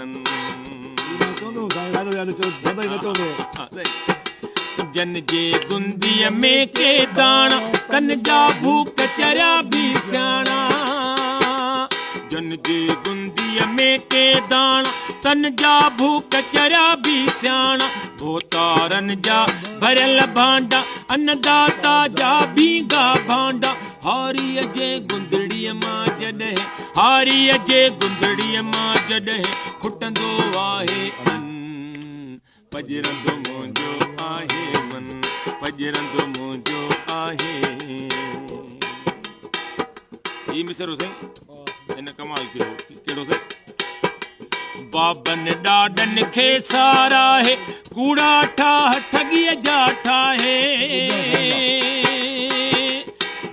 मन जन जे गुंदीअ में के दाणा तन जा भूख चरिया भी सियाणा जन जे गुंदीअ में के दाणा तन जा भूख चरिया भी सियाणा भोतारन जा भरियल भांडा अन्नदाता जा भीगा भांडा हारीअ जे गुंदड़ीअ मां जॾहिं हारीअ जे गुंदड़ीअ मां जॾहिं खुटंदो आहे अन पजरंदो मुंहिंजो आहे मन पजरंदो मुंहिंजो आहे ही मिसरो साईं हिन कमाल कयो कहिड़ो साईं बाबन ॾाॾनि खे सारा है कूड़ा ठाह ठॻीअ जा ठाहे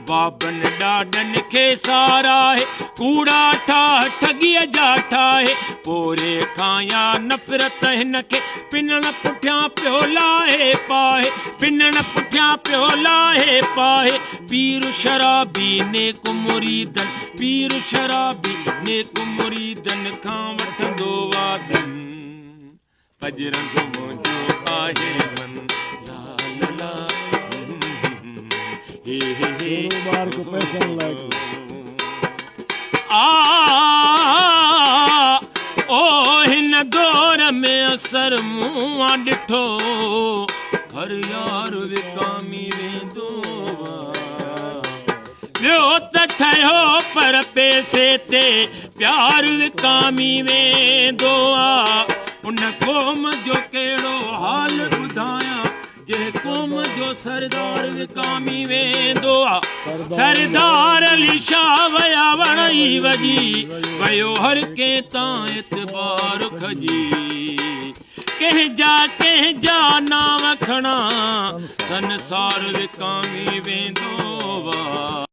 बाबन ॾाॾनि खे सारा है कूड़ा ठाह ठॻीअ जा ठाहे पोरे खां या नफ़रत हिन खे पिनण पुठियां पियो लाहे पाहे पिनण पुठियां पियो लाहे पाहे पीर शराबी नेक मुरीदन पीर शराबी नेक मुरीदन खां वठंदो वादन पजरंदो मुंहिंजो आहे मन ला ला ला हे हे हे बार को पैसा लाग ओ हिन दौर में अक्सर मुआ ॾिठो हर यार विकामी वेंदो ॿियो त ठहियो पर पैसे ते प्यार विकामी वेंदो आहे उन क़ौम जो कहिड़ो हाल ॿुधायां जे क़ौम जो सरदार विकामी वेंदो आहे सरदार अली शाह वया वणई वॼी वयो हर कंहिं तां एतबार खजी कंहिंजा नाम खणा संसार विकामी वेंदो आहे।